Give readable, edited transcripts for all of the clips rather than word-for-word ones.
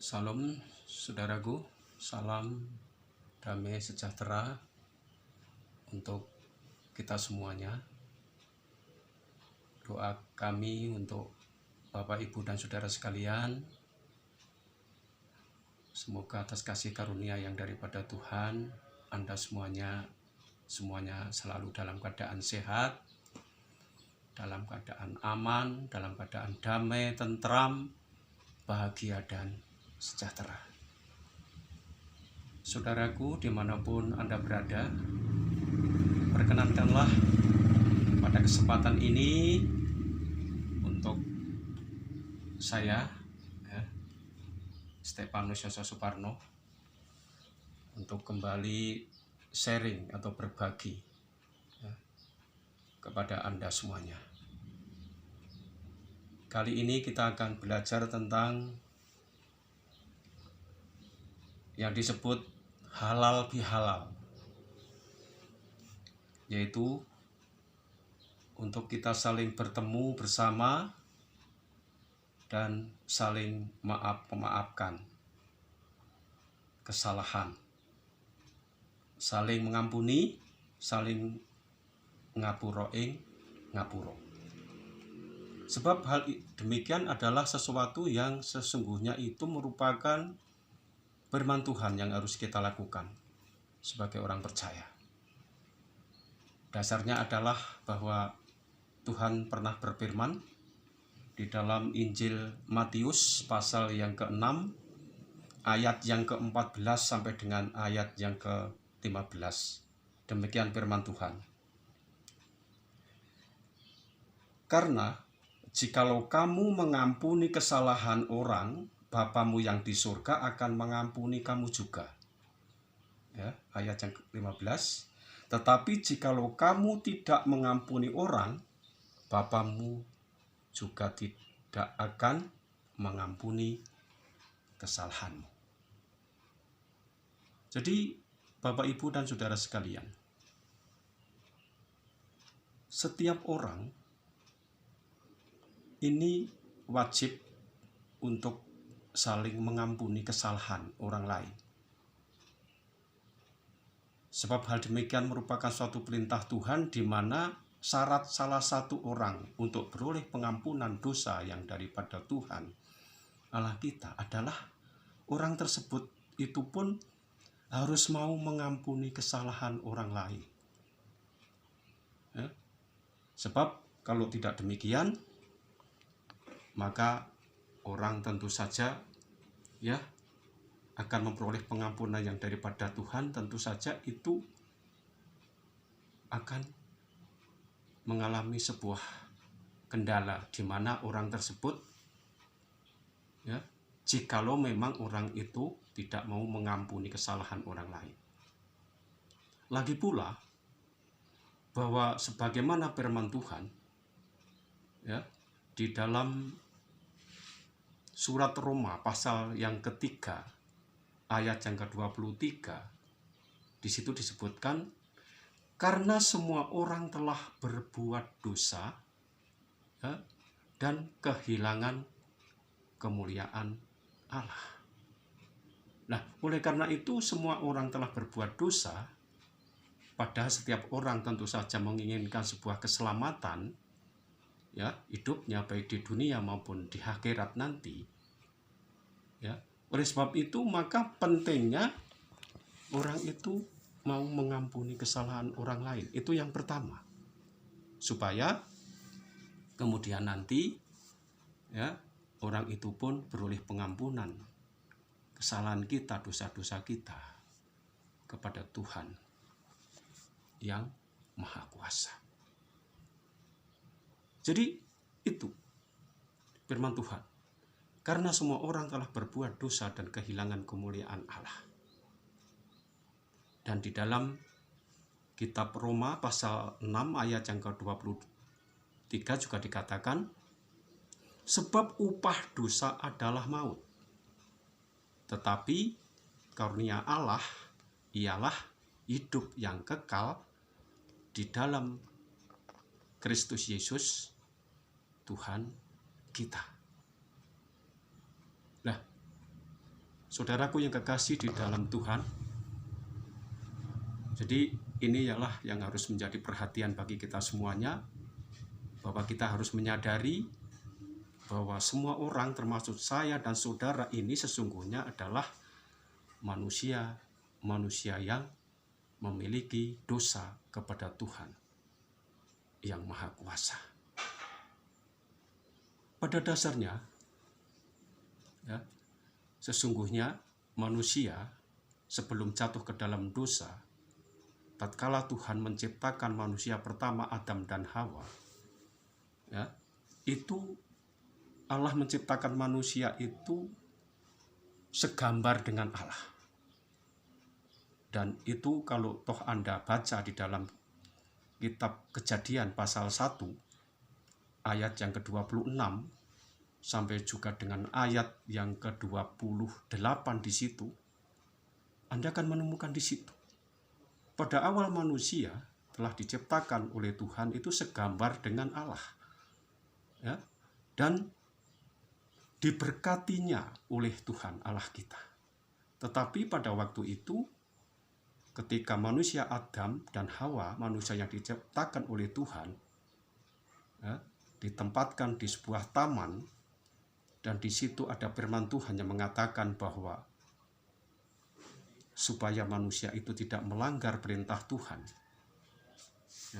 Salam saudaraku, salam damai sejahtera untuk kita semuanya. Doa kami untuk Bapak, Ibu, dan saudara sekalian, semoga atas kasih karunia yang daripada Tuhan, Anda semuanya selalu dalam keadaan sehat, dalam keadaan aman, dalam keadaan damai, tentram, bahagia, dan sejahtera. Saudaraku, dimanapun Anda berada, perkenankanlah pada kesempatan ini untuk saya, Stefanus Yoso Suparno, untuk kembali sharing atau berbagi kepada Anda semuanya. Kali ini kita akan belajar tentang yang disebut halal bihalal, yaitu untuk kita saling bertemu bersama dan saling memaafkan kesalahan, saling mengampuni, saling ngapuro. Sebab hal demikian adalah sesuatu yang sesungguhnya itu merupakan firman Tuhan yang harus kita lakukan sebagai orang percaya. Dasarnya adalah bahwa Tuhan pernah berfirman di dalam Injil Matius pasal yang ke-6 ayat yang ke-14 sampai dengan ayat yang ke-15. Demikian firman Tuhan. Karena jikalau kamu mengampuni kesalahan orang, Bapamu yang di surga akan mengampuni kamu juga. Ya, ayat yang ke-15. Tetapi jikalau kamu tidak mengampuni orang, Bapamu juga tidak akan mengampuni kesalahanmu. Jadi, Bapak, Ibu, dan saudara sekalian, setiap orang ini wajib untuk saling mengampuni kesalahan orang lain. Sebab hal demikian merupakan suatu perintah Tuhan, di mana syarat salah satu orang untuk beroleh pengampunan dosa yang daripada Tuhan Allah kita adalah orang tersebut itu pun harus mau mengampuni kesalahan orang lain. Sebab kalau tidak demikian, maka orang tentu saja akan memperoleh pengampunan yang daripada Tuhan, tentu saja itu akan mengalami sebuah kendala di mana orang tersebut jikalau memang orang itu tidak mau mengampuni kesalahan orang lain. Lagi pula bahwa sebagaimana firman Tuhan di dalam surat Roma pasal yang ketiga ayat yang ke-23, di situ disebutkan, karena semua orang telah berbuat dosa dan kehilangan kemuliaan Allah. Nah, oleh karena itu semua orang telah berbuat dosa, padahal setiap orang tentu saja menginginkan sebuah keselamatan hidupnya baik di dunia maupun di akhirat nanti. Oleh sebab itu maka pentingnya orang itu mau mengampuni kesalahan orang lain. Itu yang pertama. Supaya kemudian nanti orang itu pun beroleh pengampunan kesalahan kita, dosa-dosa kita kepada Tuhan yang Maha Kuasa. Jadi itu firman Tuhan. Karena semua orang telah berbuat dosa dan kehilangan kemuliaan Allah. Dan di dalam kitab Roma pasal 6 ayat yang ke-23 juga dikatakan, sebab upah dosa adalah maut. Tetapi karunia Allah ialah hidup yang kekal di dalam Kristus Yesus Tuhan kita. Nah, Saudaraku yang kekasih di dalam Tuhan, jadi ini ialah yang harus menjadi perhatian bagi kita semuanya, bahwa kita harus menyadari bahwa semua orang termasuk saya dan saudara ini sesungguhnya adalah manusia yang memiliki dosa kepada Tuhan yang Maha Kuasa. Pada dasarnya, ya, sesungguhnya manusia sebelum jatuh ke dalam dosa, tatkala Tuhan menciptakan manusia pertama Adam dan Hawa, ya, itu Allah menciptakan manusia itu segambar dengan Allah. Dan itu kalau toh Anda baca di dalam kitab Kejadian pasal 1 ayat yang ke-26 sampai juga dengan ayat yang ke-28 di situ, Anda akan menemukan di situ. Pada awal manusia telah diciptakan oleh Tuhan itu segambar dengan Allah. Ya, dan diberkatinya oleh Tuhan Allah kita. Tetapi pada waktu itu, ketika manusia Adam dan Hawa, manusia yang diciptakan oleh Tuhan, ya, ditempatkan di sebuah taman, dan di situ ada firman Tuhan yang mengatakan bahwa supaya manusia itu tidak melanggar perintah Tuhan,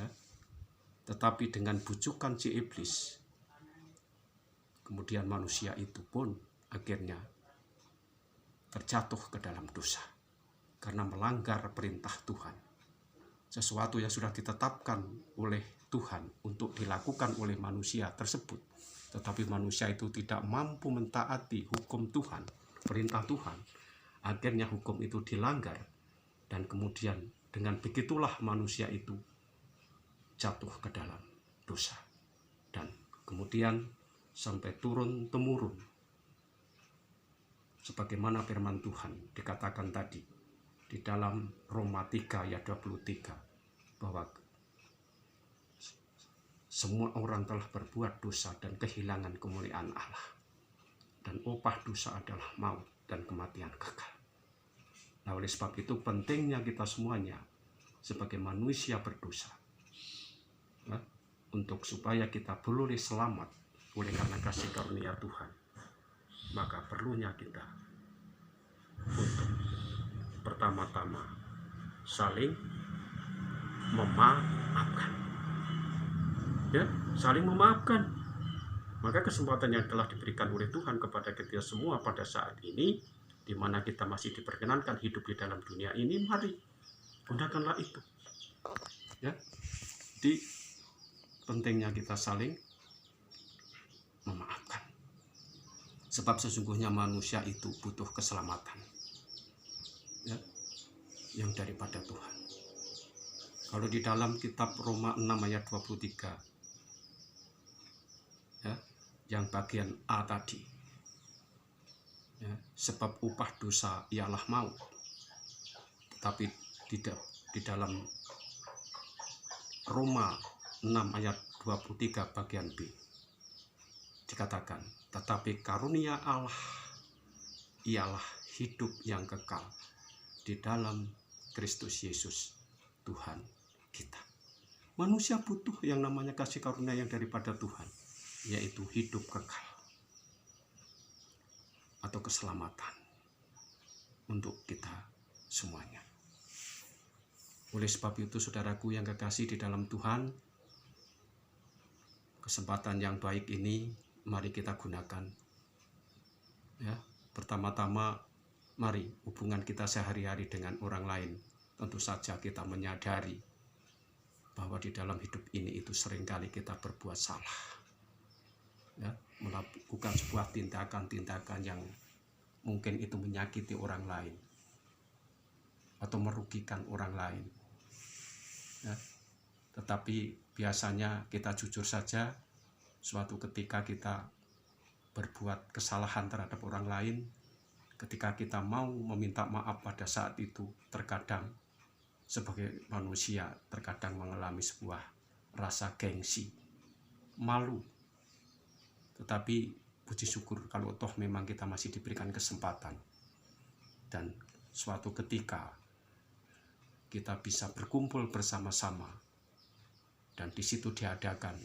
ya, tetapi dengan bujukan si iblis, kemudian manusia itu pun akhirnya terjatuh ke dalam dosa karena melanggar perintah Tuhan. Sesuatu yang sudah ditetapkan oleh Tuhan untuk dilakukan oleh manusia tersebut, tetapi manusia itu tidak mampu mentaati hukum Tuhan, perintah Tuhan. Akhirnya hukum itu dilanggar, dan kemudian dengan begitulah manusia itu jatuh ke dalam dosa. Dan kemudian sampai turun-temurun, sebagaimana firman Tuhan dikatakan tadi di dalam Roma 3 ayat 23, bahwa semua orang telah berbuat dosa dan kehilangan kemuliaan Allah, dan upah dosa adalah maut dan kematian kekal. Nah, oleh sebab itu pentingnya kita semuanya sebagai manusia berdosa, ya, untuk supaya kita boleh selamat oleh karena kasih karunia Tuhan, maka perlunya kita untuk pertama-tama saling memaafkan, ya, saling memaafkan. Maka kesempatan yang telah diberikan oleh Tuhan kepada kita semua pada saat ini, di mana kita masih diperkenankan hidup di dalam dunia ini, mari gunakanlah itu, ya. Di pentingnya kita saling memaafkan, sebab sesungguhnya manusia itu butuh keselamatan, ya, yang daripada Tuhan. Kalau di dalam kitab Roma 6 ayat 23, ya, yang bagian A tadi, ya, sebab upah dosa ialah maut. Tetapi di dalam Roma 6 ayat 23 bagian B dikatakan, tetapi karunia Allah ialah hidup yang kekal di dalam Kristus Yesus Tuhan kita. Manusia butuh yang namanya kasih karunia yang daripada Tuhan, yaitu hidup kekal atau keselamatan untuk kita semuanya. Oleh sebab itu, saudaraku yang kekasih di dalam Tuhan, kesempatan yang baik ini mari kita gunakan, ya. Pertama-tama, mari hubungan kita sehari-hari dengan orang lain, tentu saja kita menyadari bahwa di dalam hidup ini itu seringkali kita berbuat salah, ya, melakukan sebuah tindakan-tindakan yang mungkin itu menyakiti orang lain atau merugikan orang lain, ya. Tetapi biasanya kita jujur saja, suatu ketika kita berbuat kesalahan terhadap orang lain, ketika kita mau meminta maaf pada saat itu, terkadang sebagai manusia terkadang mengalami sebuah rasa gengsi, malu. Tetapi puji syukur kalau toh memang kita masih diberikan kesempatan dan suatu ketika kita bisa berkumpul bersama-sama dan di situ diadakan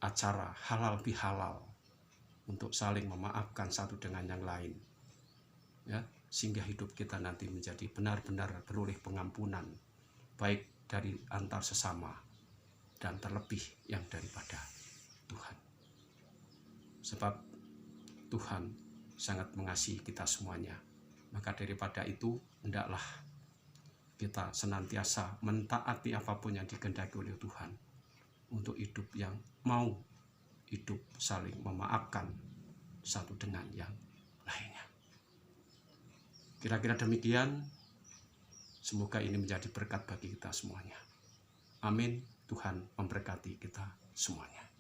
acara halal bihalal untuk saling memaafkan satu dengan yang lain, ya, sehingga hidup kita nanti menjadi benar-benar beroleh pengampunan, baik dari antar sesama dan terlebih yang daripada Tuhan. Sebab Tuhan sangat mengasihi kita semuanya. Maka daripada itu, hendaklah kita senantiasa mentaati apapun yang dikehendaki oleh Tuhan untuk hidup yang mau hidup saling memaafkan satu dengan yang lainnya. Kira-kira demikian. Semoga ini menjadi berkat bagi kita semuanya. Amin. Tuhan memberkati kita semuanya.